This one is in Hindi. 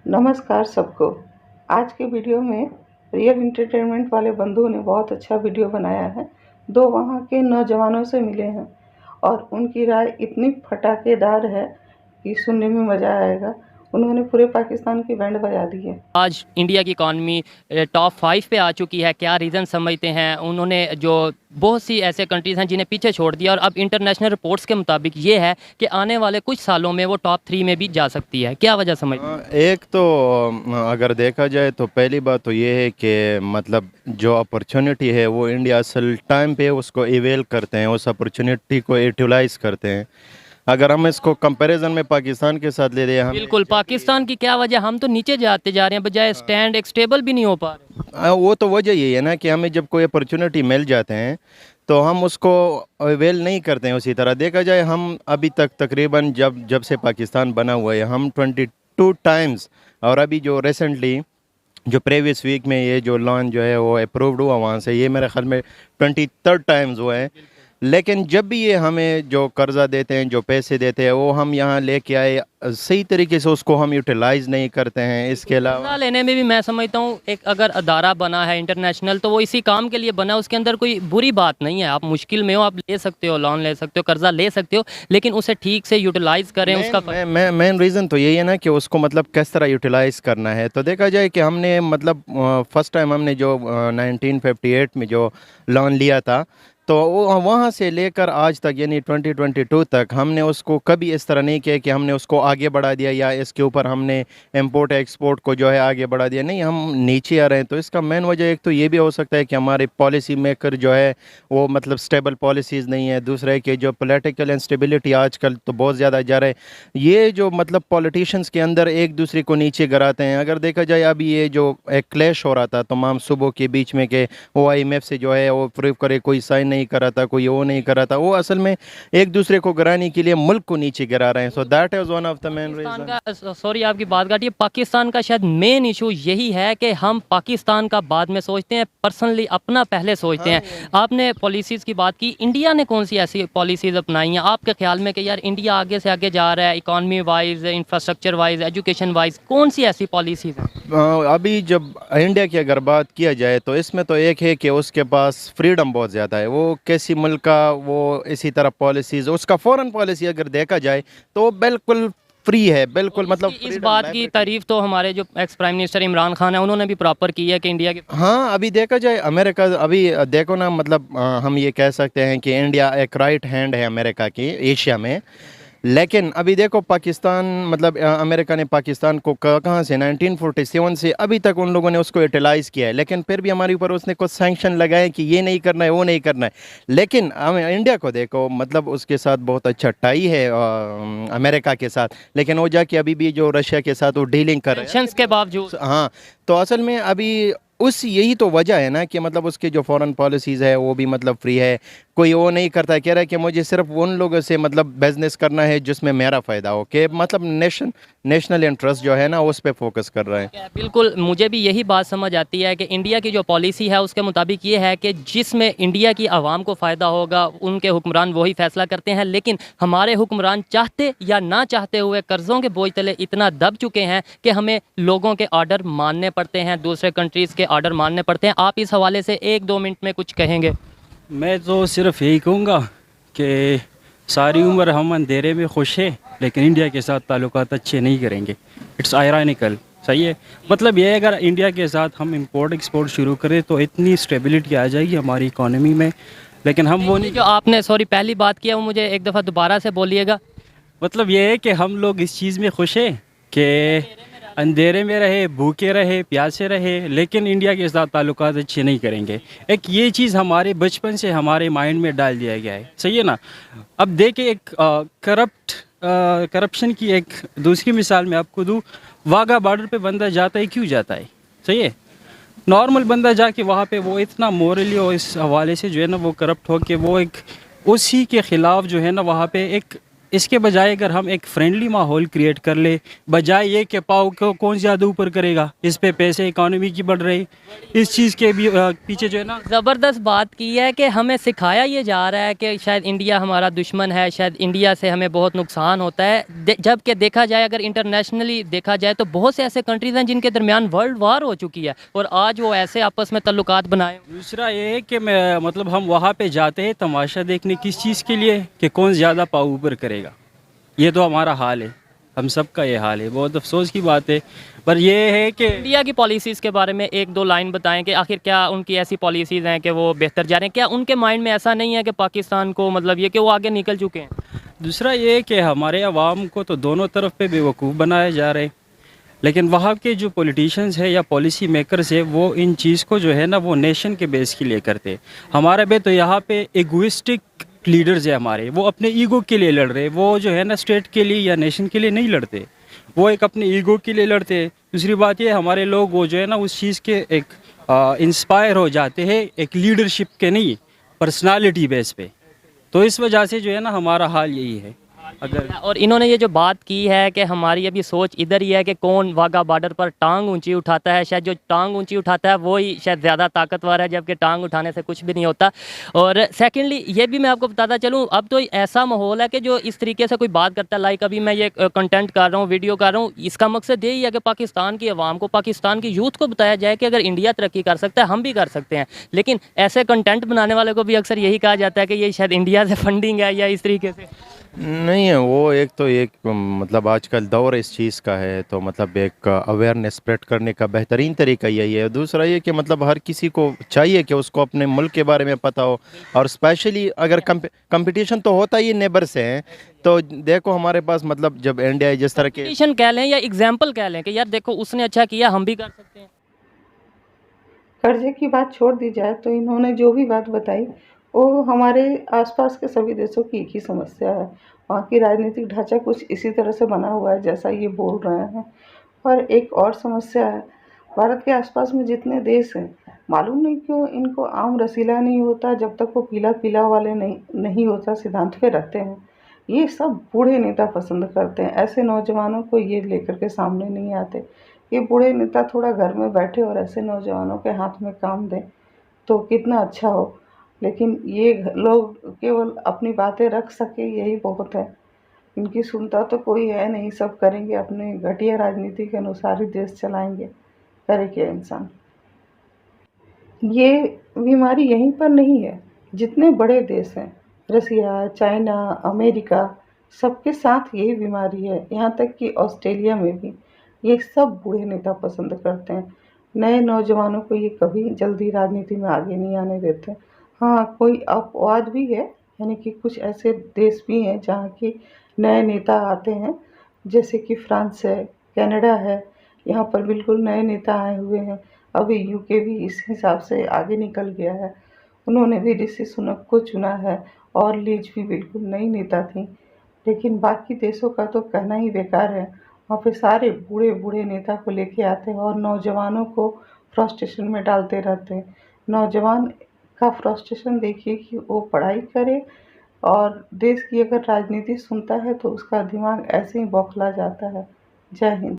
नमस्कार सबको। आज के वीडियो में रियल एंटरटेनमेंट वाले बंधु ने बहुत अच्छा वीडियो बनाया है। दो वहाँ के नौजवानों से मिले हैं और उनकी राय इतनी फटाकेदार है कि सुनने में मज़ा आएगा। उन्होंने पूरे पाकिस्तान की बैंड बजा दी है। आज इंडिया की इकॉनमी टॉप 5 पे आ चुकी है। क्या रीज़न समझते हैं? उन्होंने जो बहुत सी ऐसे कंट्रीज़ हैं जिन्हें पीछे छोड़ दिया और अब इंटरनेशनल रिपोर्ट्स के मुताबिक ये है कि आने वाले कुछ सालों में वो टॉप 3 में भी जा सकती है। क्या वजह समझते हैं? एक तो अगर देखा जाए तो पहली बात तो ये है कि मतलब जो अपॉर्चुनिटी है वो इंडिया असल टाइम पे उसको इवेल करते हैं, उस अपॉर्चुनिटी को यूटिलाइज करते हैं। अगर हम इसको कंपैरिजन में पाकिस्तान के साथ ले लें, हम बिल्कुल, पाकिस्तान की क्या वजह? हम तो नीचे जाते जा रहे हैं, बजाय स्टैंड एक स्टेबल भी नहीं हो पा रहे। वो तो वजह यही है ना कि हमें जब कोई अपॉर्चुनिटी मिल जाते हैं तो हम उसको अवेल नहीं करते हैं। उसी तरह देखा जाए, हम अभी तक तकरीबन जब जब से पाकिस्तान बना हुआ है हम 22 टाइम्स, और अभी जो रिसेंटली जो प्रीवियस वीक में ये जो लॉन्च जो है वो अप्रूव्ड हुआ वहाँ से, ये मेरे ख्याल में 23rd टाइम्स हुआ है। लेकिन जब भी ये हमें जो कर्ज़ा देते हैं, जो पैसे देते हैं, वो हम यहाँ लेके आए सही तरीके से उसको हम यूटिलाइज़ नहीं करते हैं। इसके अलावा कर्जा लेने में भी मैं समझता हूँ एक अगर अदारा बना है इंटरनेशनल तो वो इसी काम के लिए बना है। उसके अंदर कोई बुरी बात नहीं है। आप मुश्किल में हो, आप ले सकते हो, लोन ले सकते हो, कर्जा ले सकते हो, लेकिन उसे ठीक से यूटिलाइज करें। उसका मेन रीज़न तो यही है ना कि उसको मतलब किस तरह यूटिलाइज़ करना है। तो देखा जाए कि हमने मतलब फर्स्ट टाइम हमने जो 1958 में जो लोन लिया था, तो वहाँ से लेकर आज तक यानी 2022 तक हमने उसको कभी इस तरह नहीं किया कि हमने उसको आगे बढ़ा दिया या इसके ऊपर हमने इंपोर्ट एक्सपोर्ट को जो है आगे बढ़ा दिया। नहीं, हम नीचे आ रहे हैं। तो इसका मेन वजह एक तो ये भी हो सकता है कि हमारे पॉलिसी मेकर जो है वो मतलब स्टेबल पॉलिसीज़ नहीं है। दूसरा है कि जो पॉलिटिकल इंस्टेबिलिटी आजकल तो बहुत ज़्यादा जा रहा है। ये जो मतलब पॉलिटिशियंस के अंदर एक दूसरे को नीचे गिराते हैं। अगर देखा जाए अभी ये जो एक क्लैश हो रहा था तमाम सूबों के बीच में कि वो IMF से जो है वो प्रूव करे, कोई साइन नहीं कर रहा था, कोई वो नहीं कर रहा था, वो असल में एक दूसरे को गिराने के लिए मुल्क को नीचे गिरा रहे हैं। So that is one of the main reason. Sorry आपकी बात काटिए, पाकिस्तान का शायद मेन इशू यही है कि हम पाकिस्तान का बाद में सोचते हैं, पर्सनली अपना पहले सोचते हैं। आपने पॉलिसीज़ की बात की, इंडिया ने कौन सी ऐसी पॉलिसीज़ अपनाई हैं आपके ख्याल में कि यार इंडिया आगे से आगे जा रहा है, economy wise, infrastructure wise, education wise? कौन सी ऐसी पॉलिसीज़ हैं? अभी जब इंडिया की अगर बात किया जाए तो इसमें तो एक है कि उसके पास फ्रीडम बहुत ज़्यादा है। वो किसी मुल्क का वो इसी तरह पॉलिसीज़, उसका फॉरेन पॉलिसी अगर देखा जाए तो बिल्कुल फ्री है, बिल्कुल मतलब इस बात की तारीफ तो हमारे जो ex prime minister Imran Khan है उन्होंने भी प्रॉपर की है कि इंडिया की। हाँ, अभी देखा जाए अमेरिका, अभी देखो ना मतलब हम ये कह सकते हैं कि इंडिया एक राइट हैंड है अमेरिका की एशिया में। लेकिन अभी देखो पाकिस्तान मतलब अमेरिका ने पाकिस्तान को कहाँ से 1947 से अभी तक उन लोगों ने उसको यूटिलाइज़ किया है। लेकिन फिर भी हमारे ऊपर उसने कुछ सैंक्शन लगाए कि ये नहीं करना है, वो नहीं करना है। लेकिन हम इंडिया को देखो, मतलब उसके साथ बहुत अच्छा टाई है अमेरिका के साथ, लेकिन वो जाके अभी भी जो रशिया के साथ वो डीलिंग कर रहे हैं सैंक्शंस के बावजूद। हाँ, तो असल में अभी उस यही तो वजह है ना कि मतलब उसके जो फॉरेन पॉलिसीज़ है वो भी मतलब फ्री है। कोई वो नहीं करता है, कह रहा है कि मुझे सिर्फ उन लोगों से मतलब बिजनेस करना है जिसमें मेरा फ़ायदा हो, कि मतलब नेशनल इंटरेस्ट जो है ना उस पर फोकस कर रहा है। बिल्कुल, मुझे भी यही बात समझ आती है कि इंडिया की जो पॉलिसी है उसके मुताबिक ये है कि जिसमें इंडिया की आवाम को फ़ायदा होगा उनके हुक्मरान वही फैसला करते हैं। लेकिन हमारे हुक्मरान चाहते या ना चाहते हुए कर्ज़ों के बोझ तले इतना दब चुके हैं कि हमें लोगों के ऑर्डर मानने पड़ते हैं, दूसरे कंट्रीज़ के ऑर्डर मानने पड़ते हैं। आप इस हवाले से 1-2 मिनट में कुछ कहेंगे? मैं तो सिर्फ यही कहूँगा कि सारी उम्र हम अंधेरे में खुश हैं लेकिन इंडिया के साथ ताल्लुकात अच्छे नहीं करेंगे। इट्स आयरॉनिकल, सही है। मतलब ये अगर इंडिया के साथ हम इंपोर्ट एक्सपोर्ट शुरू करें तो इतनी स्टेबिलिटी आ जाएगी हमारी इकोनॉमी में, लेकिन हम वो नहीं। जो आपने सॉरी पहली बात किया वो मुझे एक दफ़ा दोबारा से बोलिएगा। मतलब ये है कि हम लोग इस चीज़ में खुश हैं कि अंधेरे में रहे, भूखे रहे, प्यासे रहे, लेकिन इंडिया के साथ ताल्लुकात अच्छे नहीं करेंगे। एक ये चीज़ हमारे बचपन से हमारे माइंड में डाल दिया गया है, सही है ना। अब देखिए एक करप्शन की एक दूसरी मिसाल मैं आपको दूँ। वाघा बॉर्डर पे बंदा जाता है, क्यों जाता है? सही है, नॉर्मल बंदा जाके वहाँ पे वो इतना मोरली और इस हवाले से जो है ना वो करप्ट हो के वो एक उसी के ख़िलाफ़ जो है ना वहाँ पे एक इसके बजाय अगर हम एक फ्रेंडली माहौल क्रिएट कर ले, बजाय ये कि पाव को कौन ज़्यादा ऊपर करेगा, इस पे पैसे इकोनॉमी की बढ़ रही, इस चीज़ के भी पीछे जो है ना ज़बरदस्त बात की है कि हमें सिखाया ये जा रहा है कि शायद इंडिया हमारा दुश्मन है, शायद इंडिया से हमें बहुत नुकसान होता है। जबकि देखा जाए, अगर इंटरनेशनली देखा जाए तो बहुत से ऐसे कंट्रीज़ हैं जिनके दरमियान वर्ल्ड वार हो चुकी है और आज वो ऐसे आपस में तल्लुकात बनाए। दूसरा ये है कि मैं मतलब हम वहाँ पे जाते हैं तमाशा देखने, किस चीज़ के लिए कि कौन ज़्यादा पाव ऊपर करेगा। ये तो हमारा हाल है, हम सब का ये हाल है, बहुत अफसोस की बात है। पर ये है कि इंडिया की पॉलिसीज़ के बारे में एक दो लाइन बताएं कि आखिर क्या उनकी ऐसी पॉलिसीज़ हैं कि वो बेहतर जा रहे हैं, क्या उनके माइंड में ऐसा नहीं है कि पाकिस्तान को मतलब ये कि वो आगे निकल चुके हैं। दूसरा ये है कि हमारे अवाम को तो दोनों तरफ पे बेवकूफ़ बनाया जा रहे हैं, लेकिन वहाँ के जो पॉलिटिशियंस है या पॉलिसी मेकर्स है वो इन चीज़ को जो है ना वो नेशन के बेस के लिए करते हैं। हमारे पे तो यहाँ पे एगोइस्टिक लीडर्स है हमारे, वो अपने ईगो के लिए लड़ रहे, वो जो है ना स्टेट के लिए या नेशन के लिए नहीं लड़ते, वो एक अपने ईगो के लिए लड़ते हैं। दूसरी बात ये हमारे लोग वो जो है ना उस चीज़ के एक इंस्पायर हो जाते हैं, एक लीडरशिप के नहीं पर्सनालिटी बेस पे। तो इस वजह से जो है ना हमारा हाल यही है। अगर और इन्होंने ये जो बात की है कि हमारी अभी सोच इधर ही है कि कौन वाघा बॉर्डर पर टांग ऊंची उठाता है, शायद जो टांग ऊंची उठाता है वो ही शायद ज़्यादा ताकतवर है, जबकि टांग उठाने से कुछ भी नहीं होता। और सेकेंडली ये भी मैं आपको बताता चलूँ, अब तो ऐसा माहौल है कि जो इस तरीके से कोई बात करता है, लाइक अभी मैं ये कंटेंट कर रहा हूँ, वीडियो कर रहा हूँ, इसका मकसद यही है कि पाकिस्तान की आवाम को, पाकिस्तान की यूथ को बताया जाए कि अगर इंडिया तरक्की कर सकता है हम भी कर सकते हैं। लेकिन ऐसे कंटेंट बनाने वाले को भी अक्सर यही कहा जाता है कि ये शायद इंडिया से फंडिंग है या इस तरीके से। नहीं है वो, एक तो एक मतलब आजकल दौर इस चीज़ का है, तो मतलब एक अवेयरनेस स्प्रेड करने का बेहतरीन तरीका यही है। दूसरा ये कि मतलब हर किसी को चाहिए कि उसको अपने मुल्क के बारे में पता हो, और स्पेशली अगर कंपटीशन तो होता ही नेबर से है। तो देखो हमारे पास मतलब जब इंडिया जिस तरह के कंपटीशन कह लें या एग्जाम्पल कह लें कि यार देखो उसने अच्छा किया हम भी कर सकते हैं। कर्जे की बात छोड़ दी जाए तो इन्होंने जो भी बात बताई वो हमारे आसपास के सभी देशों की एक ही समस्या है। वहाँ की राजनीतिक ढांचा कुछ इसी तरह से बना हुआ है जैसा ये बोल रहे हैं। और एक और समस्या है, भारत के आसपास में जितने देश हैं, मालूम नहीं क्यों इनको आम रसीला नहीं होता जब तक वो पीला पीला वाले नहीं होता सिद्धांत पे रहते हैं। ये सब बूढ़े नेता पसंद करते हैं, ऐसे नौजवानों को ये लेकर के सामने नहीं आते। ये बूढ़े नेता थोड़ा घर में बैठे और ऐसे नौजवानों के हाथ में काम दें तो कितना अच्छा हो, लेकिन ये लोग केवल अपनी बातें रख सके यही बहुत है। इनकी सुनता तो कोई है नहीं, सब करेंगे अपने घटिया राजनीति के अनुसार ही देश चलाएंगे। करे क्या इंसान। ये बीमारी यहीं पर नहीं है, जितने बड़े देश हैं, रसिया, चाइना, अमेरिका, सबके साथ यही बीमारी है। यहाँ तक कि ऑस्ट्रेलिया में भी ये सब बूढ़े नेता पसंद करते हैं। नए नौजवानों को ये कभी जल्दी राजनीति में आगे नहीं आने देते। हाँ, कोई अपवाद भी है, यानी कि कुछ ऐसे देश भी हैं जहाँ की नए नेता आते हैं, जैसे कि फ्रांस है, कनाडा है, यहाँ पर बिल्कुल नए नेता आए हुए हैं। अभी यूके भी इस हिसाब से आगे निकल गया है, उन्होंने भी ऋषि सुनक को चुना है और लीज भी बिल्कुल नई नेता थी। लेकिन बाकी देशों का तो कहना ही बेकार है, वहाँ पे सारे बूढ़े बूढ़े नेता को लेके आते हैं और नौजवानों को फ्रस्ट्रेशन में डालते रहते हैं। नौजवान का फ्रस्ट्रेशन देखिए कि वो पढ़ाई करे और देश की अगर राजनीति सुनता है तो उसका दिमाग ऐसे ही बौखला जाता है। जय हिंद।